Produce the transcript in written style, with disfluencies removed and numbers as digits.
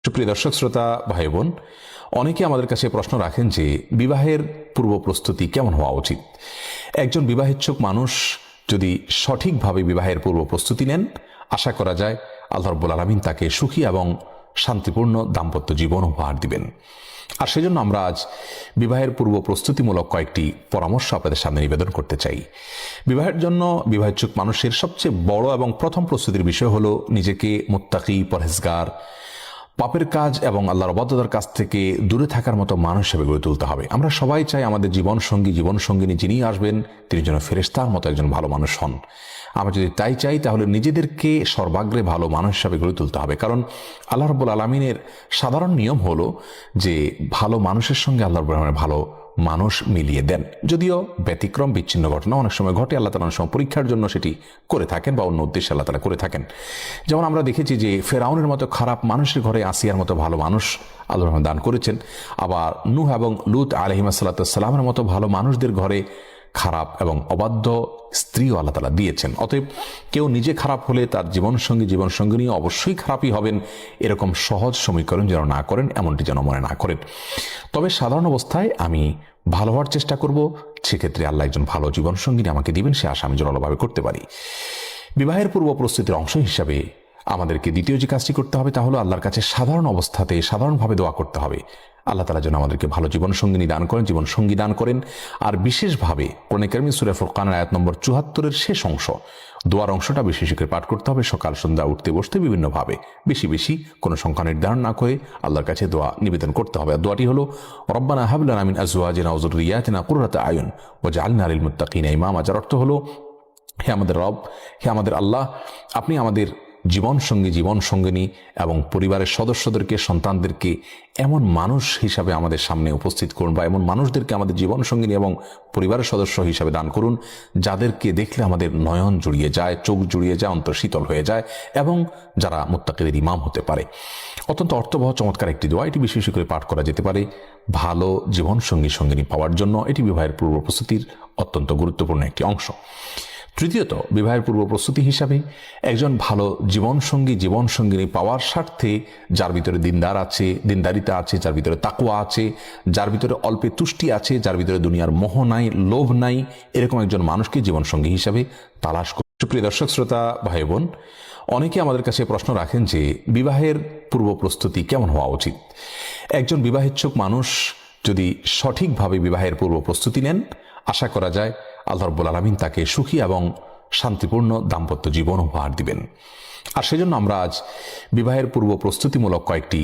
সুপ্রিয় দর্শক শ্রোতা ভাই বোন, অনেকে আমাদের কাছে প্রশ্ন রাখেন যে বিবাহের পূর্ব প্রস্তুতি কেমন হওয়া উচিত। একজন বিবাহেচ্ছুক মানুষ যদি সঠিকভাবে বিবাহের পূর্ব প্রস্তুতি নেন, আশা করা যায় আল্লাহ রাব্বুল আলামিন তাকে সুখী এবং শান্তিপূর্ণ দাম্পত্য জীবন উপহার দিবেন। আর সেজন্য আমরা আজ বিবাহের পূর্ব প্রস্তুতিমূলক কয়েকটি পরামর্শ আপনাদের সামনে নিবেদন করতে চাই। বিবাহের জন্য বিবাহেচ্ছুক মানুষের সবচেয়ে বড় এবং প্রথম প্রস্তুতির বিষয় হলো নিজেকে মুত্তাকি, পরহেজগার, পাপের কাজ এবং আল্লাহর অবাধ্যতার কাছ থেকে দূরে থাকার মতো মানুষ হিসেবে গড়ে তুলতে হবে। আমরা সবাই চাই আমাদের জীবনসঙ্গিনী যিনি আসবেন তিনি যেন ফেরেশতার মতো একজন ভালো মানুষ হন। আমরা যদি তাই চাই তাহলে নিজেদেরকে সর্বাগ্রে ভালো মানুষ হিসাবে গড়ে তুলতে হবে। কারণ আল্লাহ রাব্বুল আলামিনের সাধারণ নিয়ম হলো যে ভালো মানুষের সঙ্গে আল্লাহ রাব্বুল আলামিন ভালো মানুষ মিলিয়ে দেন। যদিও ব্যতিক্রম বিচ্ছিন্ন ঘটনা অনেক সময় ঘটে, আল্লাহ তাআলা অনেক সময় পরীক্ষার জন্য সেটি করে থাকেন বা অন্য উদ্দেশ্যে আল্লাহ তাআলা করে থাকেন। যেমন আমরা দেখেছি যে ফেরাউনের মতো খারাপ মানুষের ঘরে আসিয়ার মতো ভালো মানুষ আল্লাহ দান করেছেন। আবার নূহ এবং লূত আলাইহিসসালামের মতো ভালো মানুষদের ঘরে খারাপ এবং অবাধ্য স্ত্রীও আল্লাহ তাআলা দিয়েছেন। অতএব কেউ নিজে খারাপ হলে তার জীবনসঙ্গিনী অবশ্যই খারাপই হবেন, এরকম সহজ সমীকরণ যেন না করেন, এমনটি যেন মনে না করেন। তবে সাধারণ অবস্থায় আমি ভালো হওয়ার চেষ্টা করব, সেক্ষেত্রে আল্লাহ একজন ভালো জীবনসঙ্গিনী আমাকে দিবেন, সে আশা আমি জোরালোভাবে করতে পারি। বিবাহের পূর্ব প্রস্তুতির অংশ হিসাবে আমাদেরকে দ্বিতীয় যে কাজটি করতে হবে তা হলো আল্লাহর কাছে সাধারণভাবে দোয়া করতে হবে। আল্লাহ তাআলা যেন আমাদেরকে ভালো জীবনসঙ্গিনী দান করেন, জীবনসঙ্গী দান করেন। আর বিশেষভাবে কোরআনে কারিমে সূরা ফুরকানের আয়াত নম্বর ৭৪-এর শেষ অংশ, দোয়ার অংশটা বেশি বেশি করে পাঠ করতে হবে। সকাল সন্ধ্যা উঠতে বসতে বিভিন্নভাবে বেশি বেশি কোনো সংখ্যা নির্ধারণ না করে আল্লাহর কাছে দোয়া নিবেদন করতে হবে। আর দোয়াটি হলো রব্বানা হাব লানা মিন আজওয়াজিনা ওয়া যুররিয়াতিনা কুররাতা আয়ুন ওয়াজআলনা লিল মুত্তাকিনা ইমামা। যার অর্থ হলো, হে আমাদের রব, হে আমাদের আল্লাহ, আপনি আমাদের জীবনসঙ্গিনী এবং পরিবারের সদস্যদেরকে, সন্তানদেরকে এমন মানুষ হিসাবে আমাদের সামনে উপস্থিত করুন, বা এমন মানুষদেরকে আমাদের জীবনসঙ্গিনী এবং পরিবারের সদস্য হিসাবে দান করুন যাদেরকে দেখলে আমাদের নয়ন জুড়িয়ে যায়, চোখ জুড়িয়ে যায়, অন্তর শীতল হয়ে যায়, এবং যারা মুত্তাকিদের ইমাম হতে পারে। অত্যন্ত অর্থবহ চমৎকার একটি দোয়া, এটি বিশেষ করে পাঠ করা যেতে পারে ভালো জীবনসঙ্গিনী পাওয়ার জন্য। এটি বিবাহের পূর্ব প্রস্তুতির অত্যন্ত গুরুত্বপূর্ণ একটি অংশ। তৃতীয়ত, বিবাহের পূর্ব প্রস্তুতি হিসাবে একজন ভালো জীবনসঙ্গিনী পাওয়ার স্বার্থে যার ভিতরে দিনদারিতা আছে, যার ভিতরে তাকওয়া আছে, যার ভিতরে অল্পে তুষ্টি আছে, যার ভিতরে দুনিয়ার মোহ নাই, লোভ নাই, এরকম একজন মানুষকে জীবনসঙ্গী হিসাবে তালাশ করুন। সুপ্রিয় দর্শক শ্রোতা ভাই বোন, অনেকে আমাদের কাছে প্রশ্ন রাখেন যে বিবাহের পূর্ব প্রস্তুতি কেমন হওয়া উচিত। একজন বিবাহেচ্ছুক মানুষ যদি সঠিকভাবে বিবাহের পূর্ব প্রস্তুতি নেন, আশা করা যায় আল্লাহ রাব্বুল আলামিন তাকে সুখী এবং শান্তিপূর্ণ দাম্পত্য জীবন উপহার দিবেন। আর সেজন্য আমরা আজ বিবাহের পূর্ব প্রস্তুতিমূলক কয়েকটি